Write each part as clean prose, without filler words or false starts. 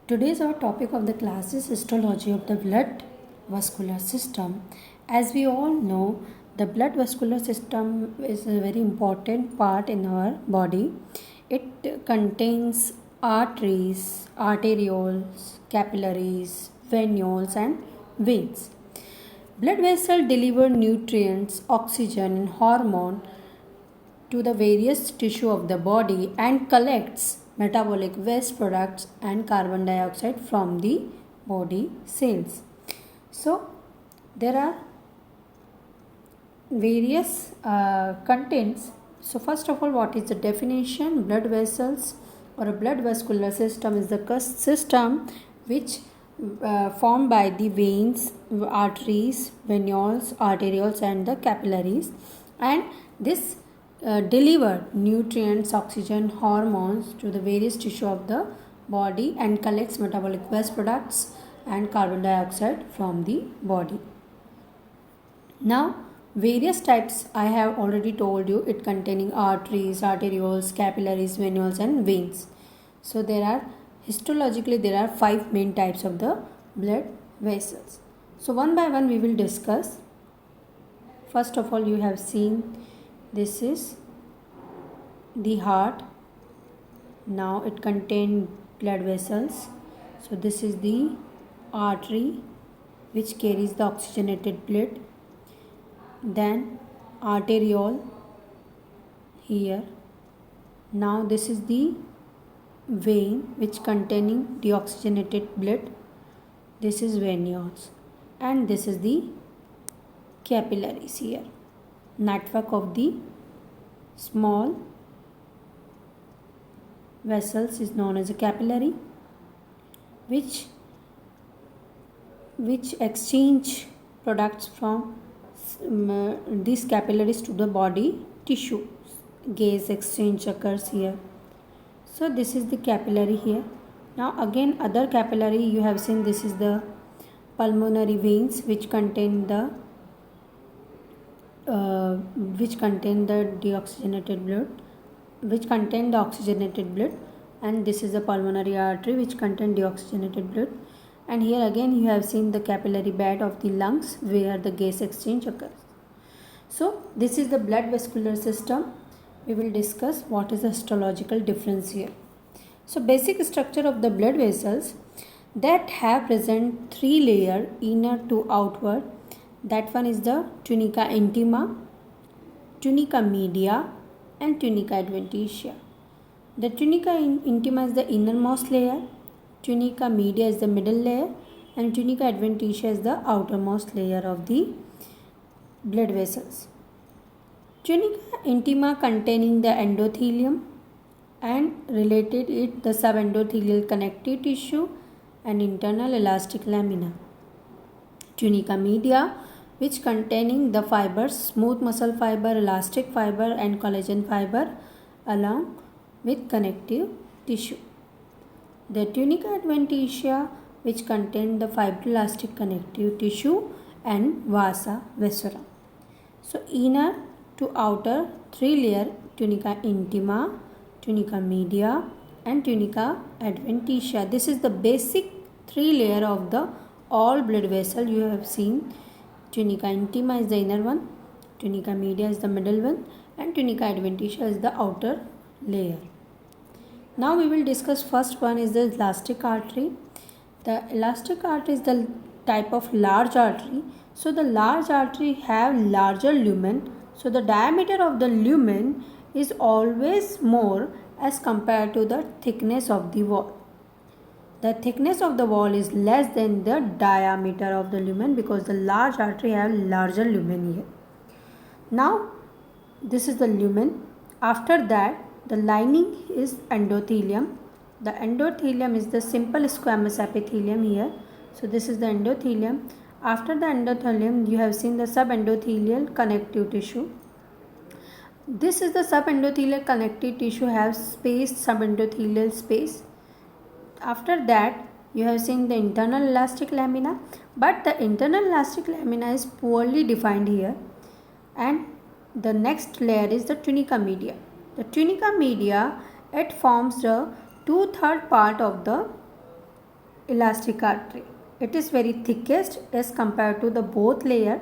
Today's our topic of the class is histology of the blood vascular system. As we all know, the blood vascular system is a very important part in our body. It contains arteries, arterioles, capillaries, venules and veins. Blood vessels deliver nutrients, oxygen and hormone to the various tissue of the body and collects metabolic waste products and carbon dioxide from the body cells. So there are various contents. So first of all, what is the definition? Blood vessels or a blood vascular system is the system which formed by the veins, arteries, venules, arterioles and the capillaries, and this deliver nutrients, oxygen, hormones to the various tissue of the body and collects metabolic waste products and carbon dioxide from the body. Now various types I have already told you, it containing arteries, arterioles, capillaries, venules and veins. So there are histologically there are 5 main types of the blood vessels. So one by one we will discuss. First of all, you have seen this is the heart. Now it contains blood vessels. So this is the artery which carries the oxygenated blood. Then arteriole here. Now this is the vein which containing deoxygenated blood. This is venules and this is the capillaries here. Network of the small vessels is known as a capillary which exchange products from these capillaries to the body tissue. Gas exchange occurs here. So this is the capillary here. Now again other capillary you have seen, this is the pulmonary veins which contain the deoxygenated blood, which contain the oxygenated blood, and this is the pulmonary artery which contain deoxygenated blood. And here again you have seen the capillary bed of the lungs where the gas exchange occurs. So this is the blood vascular system. We will discuss what is the histological difference here. So basic structure of the blood vessels that have present 3 layer, inner to outward. That one is the tunica intima, tunica media and tunica adventitia. The tunica intima is the innermost layer, tunica media is the middle layer and tunica adventitia is the outermost layer of the blood vessels. Tunica intima containing the endothelium and related it the subendothelial connective tissue and internal elastic lamina. Tunica media which containing the fibers, smooth muscle fiber, elastic fiber and collagen fiber along with connective tissue. The tunica adventitia which contain the fibroelastic connective tissue and vasa viscera. So inner to outer 3 layer, tunica intima, tunica media and tunica adventitia. This is the basic 3 layer of the all blood vessel. You have seen tunica intima is the inner one, tunica media is the middle one and tunica adventitia is the outer layer. Now we will discuss first one is the elastic artery. The elastic artery is the type of large artery. So the large artery have larger lumen. So the diameter of the lumen is always more as compared to the thickness of the wall. The thickness of the wall is less than the diameter of the lumen because the large artery have larger lumen here. Now this is the lumen. After that the lining is endothelium. The endothelium is the simple squamous epithelium here. So this is the endothelium. After the endothelium you have seen the subendothelial connective tissue. This is the subendothelial connective tissue have space, subendothelial space. After that you have seen the internal elastic lamina, but the internal elastic lamina is poorly defined here. And the next layer is the tunica media. The tunica media, it forms the 2/3 part of the elastic artery. It is very thickest as compared to the both layer.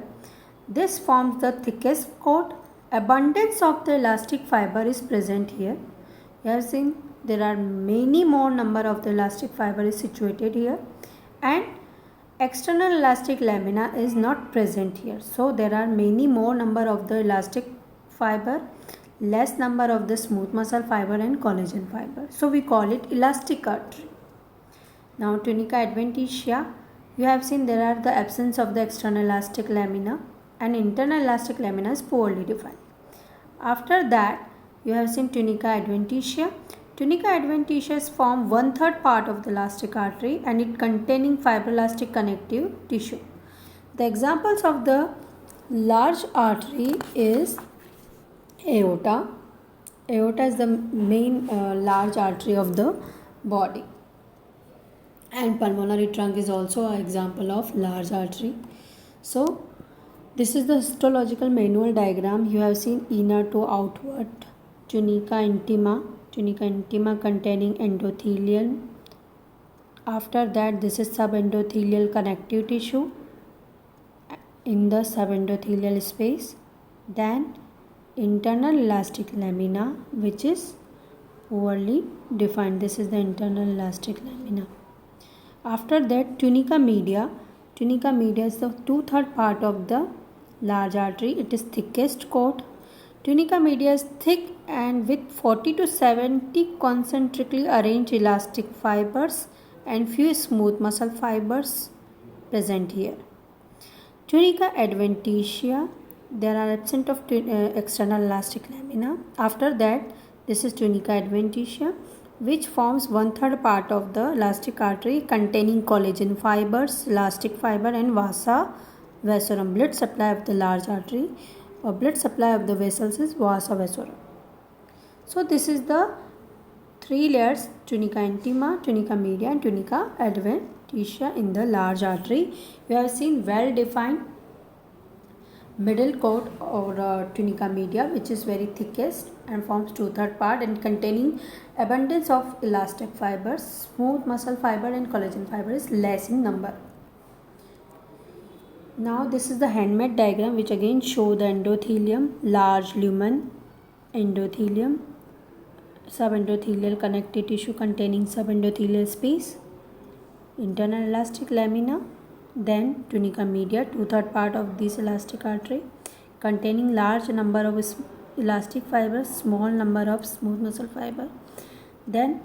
This forms the thickest coat. Abundance of the elastic fiber is present here. You have seen there are many more number of the elastic fiber is situated here, and external elastic lamina is not present here. So there are many more number of the elastic fiber, less number of the smooth muscle fiber and collagen fiber. So we call it elastic artery. Now tunica adventitia, you have seen there are the absence of the external elastic lamina and internal elastic lamina is poorly defined. After that you have seen tunica adventitia. Tunica adventitia form 1/3 part of the elastic artery and it containing fibroelastic connective tissue. The examples of the large artery is aorta. Aorta is the main large artery of the body, and pulmonary trunk is also an example of large artery. So this is the histological manual diagram. You have seen inner to outward tunica intima. Tunica intima containing endothelium. After that this is subendothelial connective tissue in the subendothelial space. Then internal elastic lamina which is poorly defined. This is the internal elastic lamina. After that tunica media. Tunica media is the 2/3 part of the large artery. It is thickest coat. Tunica media is thick and with 40 to 70 concentrically arranged elastic fibers and few smooth muscle fibers present here. Tunica adventitia, there are absent of external elastic lamina. After that this is tunica adventitia which forms 1/3 part of the elastic artery containing collagen fibers, elastic fiber and vasa vasorum. Blood supply of the large artery or blood supply of the vessels is vasa vasorum. So this is the 3 layers: tunica intima, tunica media and tunica adventitia in the large artery. We have seen well defined middle coat or tunica media which is very thickest and forms 2/3 part and containing abundance of elastic fibers. Smooth muscle fiber and collagen fiber is less in number. Now this is the handmade diagram which again show the endothelium, large lumen, endothelium, subendothelial connective tissue containing subendothelial space, internal elastic lamina, then tunica media, 2/3 part of this elastic artery containing large number of elastic fibers, small number of smooth muscle fiber, then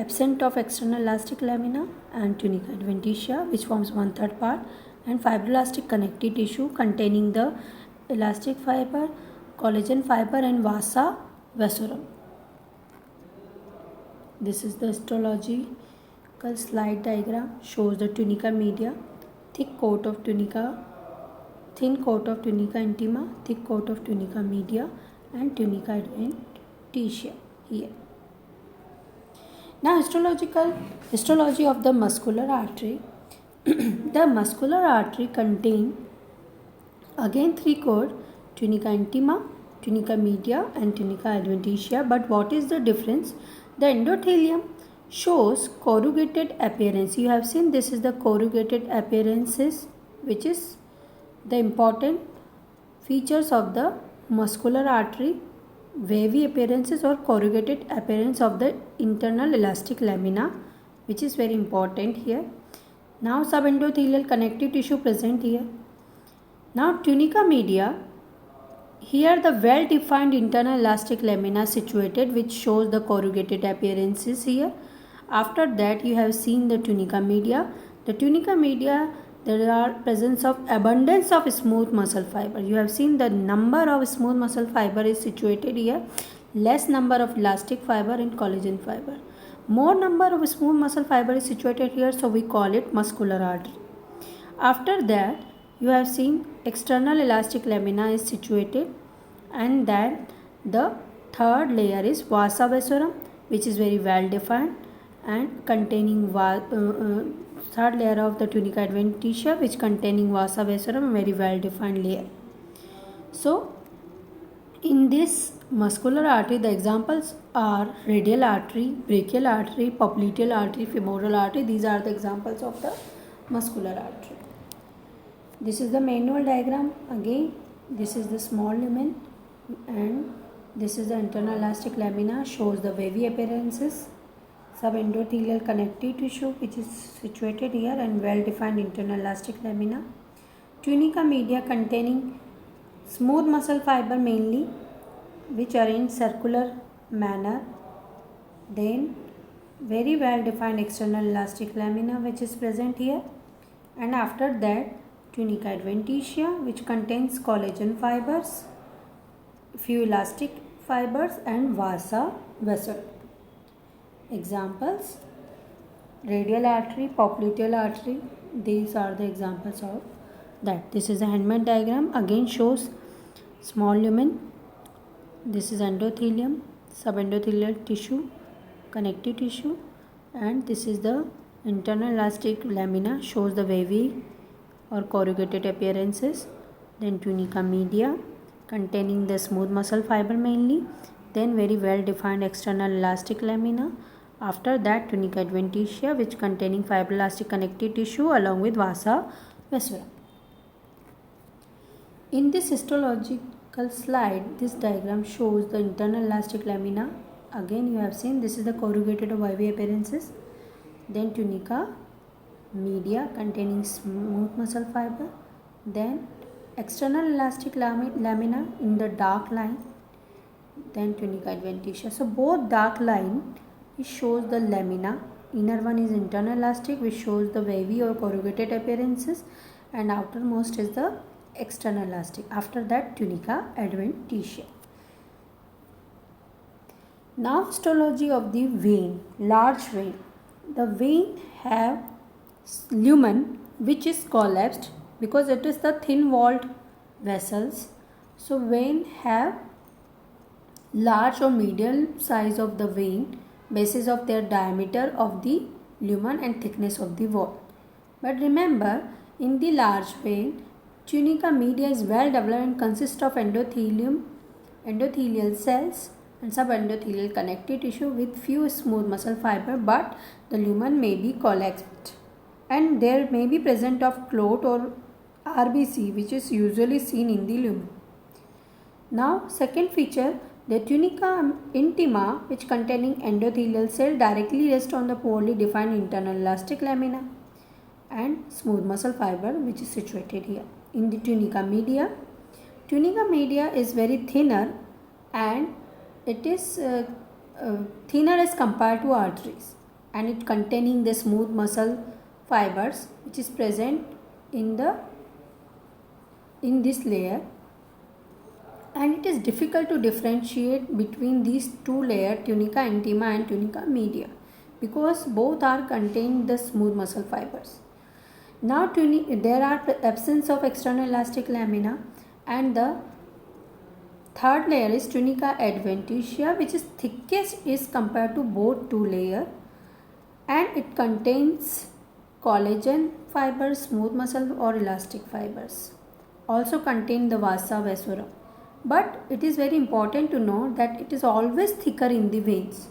absent of external elastic lamina, and tunica adventitia which forms 1/3 part, and fibroelastic connective tissue containing the elastic fiber, collagen fiber and vasa vasorum. This is the histological slide diagram, shows the tunica media, thick coat of tunica, thin coat of tunica intima, thick coat of tunica media and tunica adventitia here. Now histology of the muscular artery. The muscular artery contain again 3 coat: tunica intima, tunica media and tunica adventitia. But what is the difference? The endothelium shows corrugated appearance. You have seen this is the corrugated appearances which is the important features of the muscular artery. Wavy appearances or corrugated appearance of the internal elastic lamina which is very important here. Now subendothelial connective tissue present here. Now tunica media, here the well defined internal elastic lamina situated which shows the corrugated appearances here. After that you have seen the tunica media. The tunica media, there are presence of abundance of smooth muscle fiber. You have seen the number of smooth muscle fiber is situated here, less number of elastic fiber and collagen fiber. More number of smooth muscle fiber is situated here, so we call it muscular artery. After that you have seen external elastic lamina is situated, and then the third layer is vasa vasorum which is very well defined and containing third layer of the tunica adventitia which containing vasa vasorum, very well defined layer. So in this Muscular artery, the examples are radial artery, brachial artery, popliteal artery, femoral artery. These are the examples of the muscular artery. This is the manual diagram. Again, this is the small lumen and this is the internal elastic lamina, shows the wavy appearances. Subendothelial connective tissue which is situated here and well defined internal elastic lamina. Tunica media containing smooth muscle fiber mainly, which are in circular manner. Then very well defined external elastic lamina which is present here, and after that tunica adventitia which contains collagen fibers, few elastic fibers and vasa vessel. Examples: radial artery, popliteal artery. These are the examples of that. This is a Henman diagram, again shows small lumen. This is endothelium, subendothelial tissue, connective tissue, and this is the internal elastic lamina, shows the wavy or corrugated appearances. Then tunica media containing the smooth muscle fiber mainly, then very well defined external elastic lamina. After that tunica adventitia which containing fibroelastic connective tissue along with vasa vassula. In this histological slide, this diagram shows the internal elastic lamina. Again you have seen this is the corrugated or wavy appearances. Then tunica media containing smooth muscle fiber. Then external elastic lamina in the dark line. Then tunica adventitia. So both dark line, it shows the lamina. Inner one is internal elastic which shows the wavy or corrugated appearances, and outermost is the external elastic. After that tunica adventitia. Now histology of the vein, large vein. The vein have lumen which is collapsed because it is the thin walled vessels. So vein have large or medium size of the vein, basis of their diameter of the lumen and thickness of the wall. But remember, in the large vein, tunica media is well developed and consists of endothelial cells and subendothelial connective tissue with few smooth muscle fiber, but the lumen may be collapsed and there may be present of clot or RBC which is usually seen in the lumen. Now second feature, the tunica intima which containing endothelial cell directly rests on the poorly defined internal elastic lamina and smooth muscle fiber which is situated here. In the tunica media is very thinner and it is thinner as compared to arteries, and it containing the smooth muscle fibers which is present in this layer, and it is difficult to differentiate between these two layers, tunica intima and tunica media, because both are contain the smooth muscle fibers. Now there are absence of external elastic lamina, and the third layer is tunica adventitia which is thickest is compared to both two layers, and it contains collagen fibers, smooth muscle or elastic fibers. Also contain the vasa vassura. But it is very important to know that it is always thicker in the veins,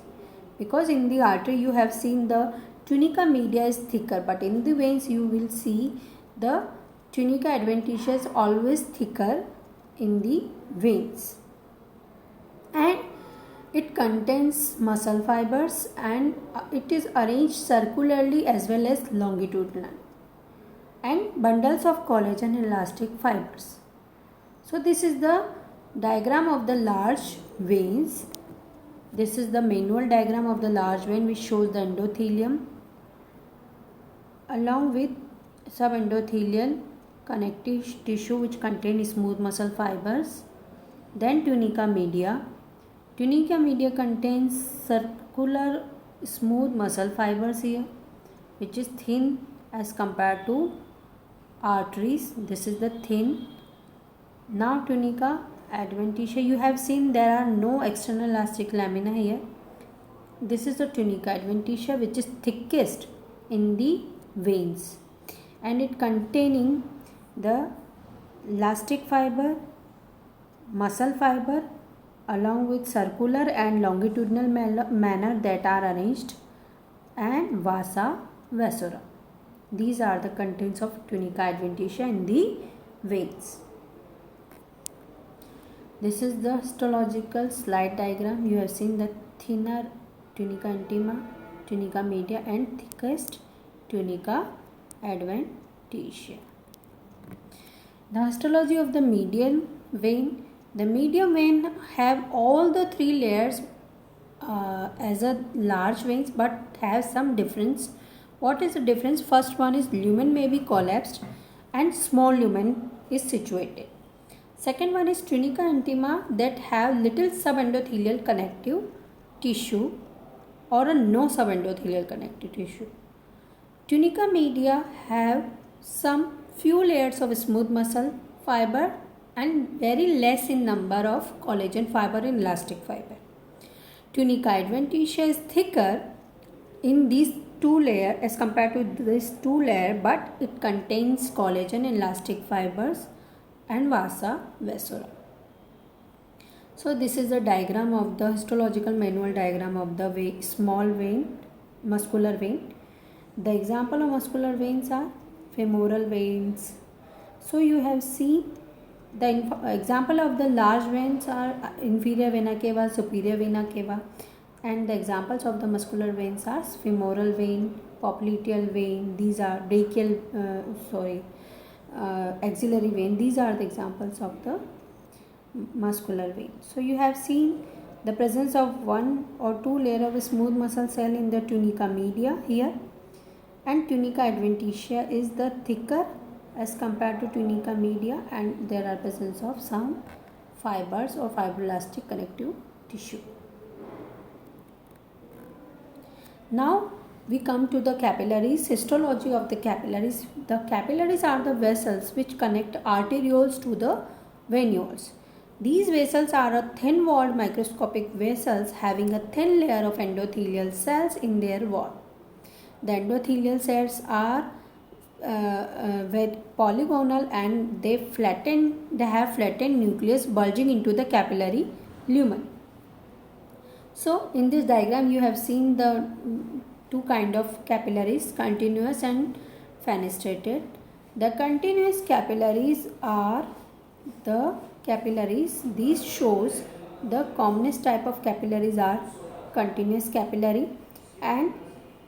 because in the artery you have seen the tunica media is thicker, but in the veins you will see the tunica adventitia is always thicker in the veins, and it contains muscle fibers and it is arranged circularly as well as longitudinal, and bundles of collagen and elastic fibers. So this is the diagram of the large veins. This is the manual diagram of the large vein which shows the endothelium along with subendothelial connective tissue which contains smooth muscle fibers. Then tunica media. Tunica media contains circular smooth muscle fibers here which is thin as compared to arteries. This is the thin. Now tunica adventitia, you have seen there are no external elastic lamina here. This is the tunica adventitia which is thickest in the veins, and it containing the elastic fiber, muscle fiber along with circular and longitudinal manner that are arranged, and vasa vasura. These are the contents of tunica adventitia in the veins. This is the histological slide diagram. You have seen the thinner tunica intima, tunica media, and thickest tunica adventitia. The histology of the median vein. The median vein have all the three layers as a large veins, but have some difference. What is the difference? First one is lumen may be collapsed and small lumen is situated. Second one is tunica intima that have little subendothelial connective tissue or a no subendothelial connective tissue. Tunica media have some few layers of smooth muscle fiber and very less in number of collagen fiber and elastic fiber. Tunica adventitia is thicker in these two layers as compared to this two layer, but it contains collagen and elastic fibers and vasa vasura. So this is a diagram of the histological manual diagram of the small vein, muscular vein. The example of muscular veins are femoral veins. So you have seen the example of the large veins are inferior vena cava, superior vena cava, and the examples of the muscular veins are femoral vein, popliteal vein. These are brachial, axillary vein. These are the examples of the muscular vein. So you have seen the presence of one or two layer of a smooth muscle cell in the tunica media here, and tunica adventitia is the thicker as compared to tunica media, and there are presence of some fibers or fibroelastic connective tissue. Now we come to the capillaries. Histology of the capillaries. The capillaries are the vessels which connect arterioles to the venules. These vessels are a thin-walled microscopic vessels having a thin layer of endothelial cells in their wall. The endothelial cells are very polygonal and they have flattened nucleus bulging into the capillary lumen. So in this diagram you have seen the two kind of capillaries, continuous and fenestrated. The continuous capillaries are the capillaries. These shows the commonest type of capillaries are continuous capillary, and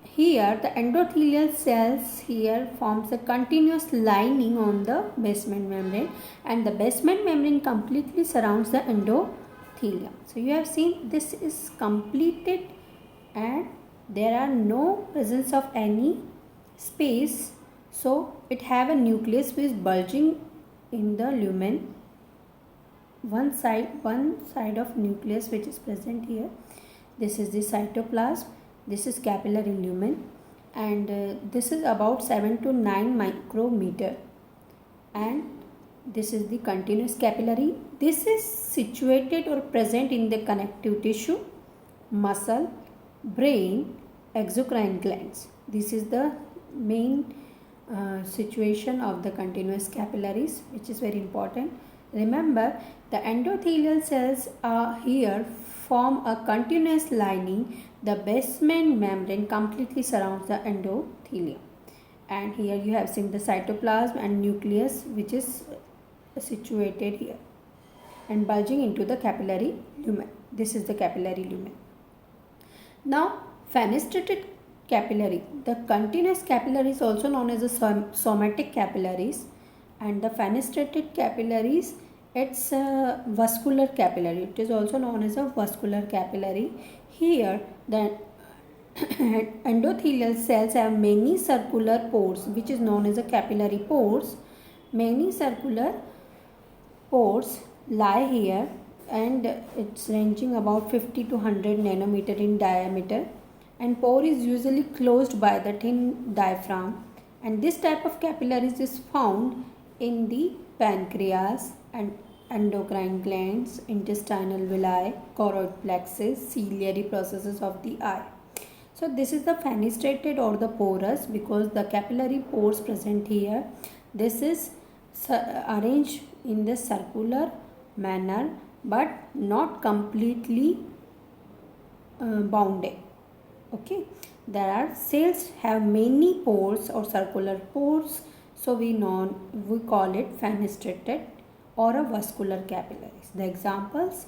here the endothelial cells here forms a continuous lining on the basement membrane, and the basement membrane completely surrounds the endothelium. So you have seen this is completed and there are no presence of any space. So it have a nucleus which is bulging in the lumen. One side of nucleus which is present here. This is the cytoplasm. This is capillary lumen, and this is about 7 to 9 micrometer, and this is the continuous capillary. This is situated or present in the connective tissue, muscle, brain, exocrine glands. This is the main situation of the continuous capillaries, which is very important. Remember, the endothelial cells are here form a continuous lining. The basement membrane completely surrounds the endothelium, and here you have seen the cytoplasm and nucleus which is situated here and bulging into the capillary lumen. This is the capillary lumen. Now fenestrated capillary. The continuous capillary is also known as the somatic capillaries, and the fenestrated capillaries, it's a vascular capillary. It is also known as a vascular capillary. Here the endothelial cells have many circular pores which is known as a capillary pores. Many circular pores lie here, and it's ranging about 50 to 100 nanometer in diameter, and pore is usually closed by the thin diaphragm, and this type of capillaries is found in the pancreas and endocrine glands, intestinal villi, choroid plexus, ciliary processes of the eye. So this is the fenestrated or the porous, because the capillary pores present here. This is arranged in the circular manner but not completely bounded. Okay, there are cells have many pores or circular pores, so we call it fenestrated or a vascular capillaries. The examples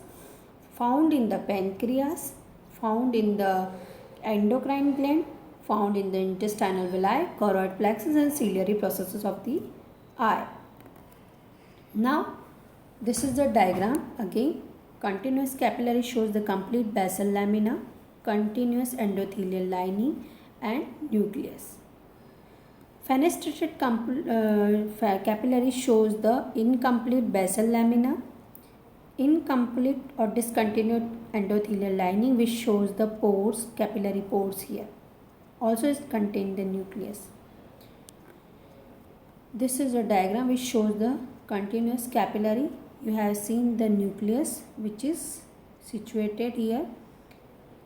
found in the pancreas, found in the endocrine gland, found in the intestinal villi, choroid plexus and ciliary processes of the eye. Now this is the diagram again. Continuous capillary shows the complete basal lamina, continuous endothelial lining and nucleus. Fenestrated capillary shows the incomplete basal lamina, incomplete or discontinued endothelial lining which shows the pores, capillary pores here. Also is contained the nucleus. This is a diagram which shows the continuous capillary. You have seen the nucleus which is situated here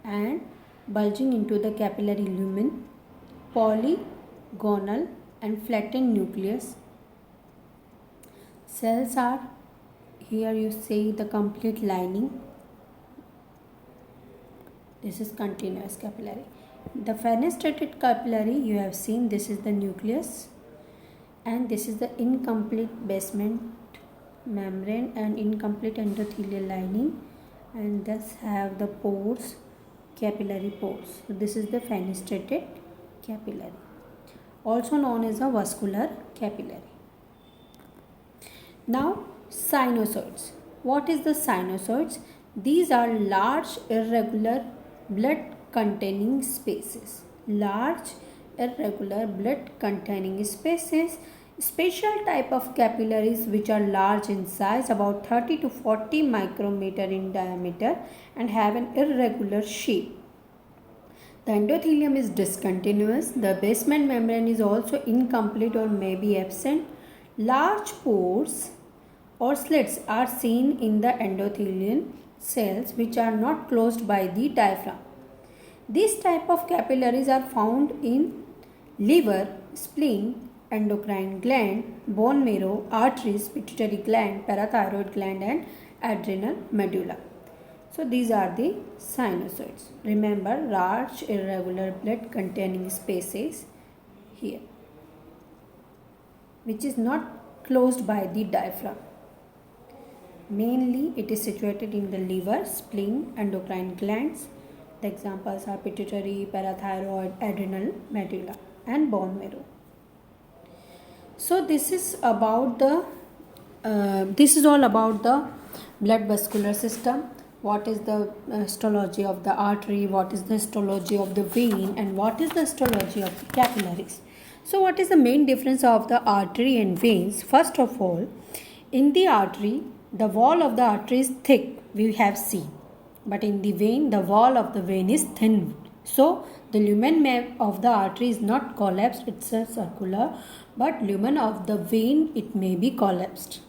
and bulging into the capillary lumen, polygonal and flattened nucleus. Cells are here, you see the complete lining. This is continuous capillary. The fenestrated capillary, you have seen this is the nucleus and this is the incomplete basement membrane and incomplete endothelial lining, and thus have the pores, capillary pores. So this is the fenestrated capillary, also known as a vascular capillary. Now sinusoids. What is the sinusoids? These are large irregular blood containing spaces. Large irregular blood containing spaces. Special type of capillaries which are large in size, about 30 to 40 micrometer in diameter and have an irregular shape. The endothelium is discontinuous. The basement membrane is also incomplete or may be absent. Large pores or slits are seen in the endothelial cells which are not closed by the diaphragm. These type of capillaries are found in liver, spleen, endocrine gland, bone marrow, arteries, pituitary gland, parathyroid gland and adrenal medulla. So these are the sinusoids. Remember, large irregular blood containing spaces here which is not closed by the diaphragm. Mainly it is situated in the liver, spleen, endocrine glands. The examples are pituitary, parathyroid, adrenal medulla and bone marrow. So this is about the this is all about the blood vascular system. What is the histology of the artery, what is the histology of the vein, and what is the histology of the capillaries. So what is the main difference of the artery and veins? First of all, in the artery, the wall of the artery is thick, we have seen. But in the vein, the wall of the vein is thin. So the lumen of the artery is not collapsed, it's a circular, but lumen of the vein, it may be collapsed.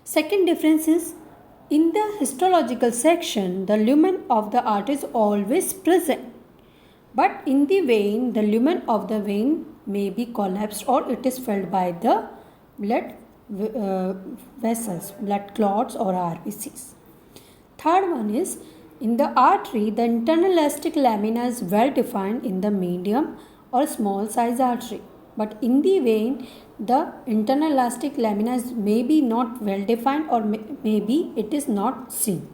Second difference is, in the histological section, the lumen of the artery is always present. But in the vein, the lumen of the vein may be collapsed or it is filled by the blood vessels, blood clots or RBCs. Third one is, in the artery, the internal elastic lamina is well defined in the medium or small size artery. But in the vein, the internal elastic lamina is maybe not well defined or maybe it is not seen.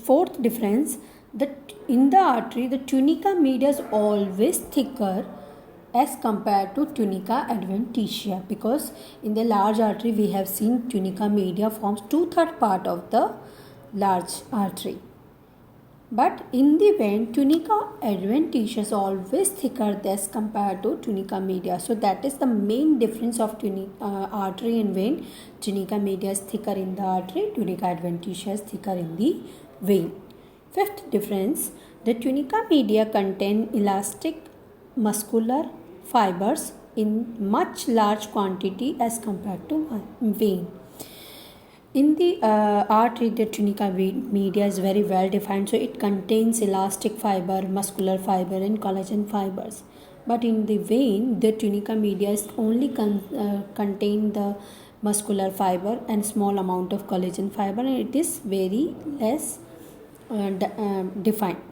Fourth difference, that in the artery, the tunica media is always thicker as compared to tunica adventitia, because in the large artery we have seen tunica media forms 2/3 part of the large artery. But in the vein, tunica adventitia is always thicker as compared to tunica media. So that is the main difference of artery and vein. Tunica media is thicker in the artery, tunica adventitia is thicker in the vein. Fifth difference, the tunica media contain elastic muscular fibers in much large quantity as compared to vein. In the artery, the tunica media is very well defined, so it contains elastic fiber, muscular fiber and collagen fibers. But in the vein, the tunica media is only contain the muscular fiber and small amount of collagen fiber, and it is very less defined.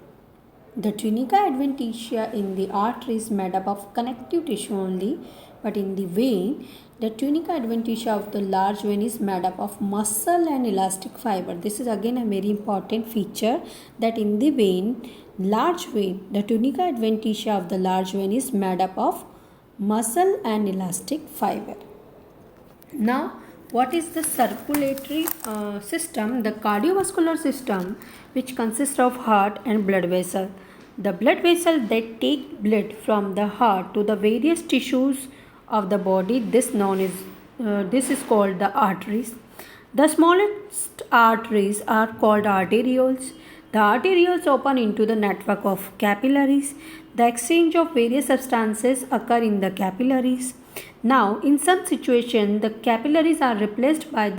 The tunica adventitia in the artery is made up of connective tissue only, but in the vein, the tunica adventitia of the large vein is made up of muscle and elastic fiber. This is again a very important feature, that in the vein, large vein, the tunica adventitia of the large vein is made up of muscle and elastic fiber. Now, what is the circulatory system? The cardiovascular system, which consists of heart and blood vessel. The blood vessels that take blood from the heart to the various tissues of the body, this is called the arteries. The smallest arteries are called arterioles. The arterioles open into the network of capillaries. The exchange of various substances occur in the capillaries. Now, in some situations, the capillaries are replaced by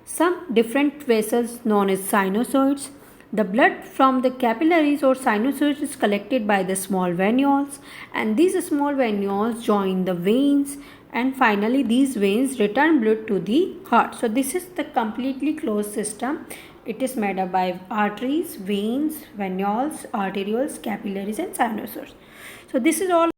some different vessels known as sinusoids. The blood from the capillaries or sinusoids is collected by the small venules, and these small venules join the veins, and finally these veins return blood to the heart. So this is the completely closed system. It is made up by arteries, veins, venules, arterioles, capillaries and sinusoids. So this is all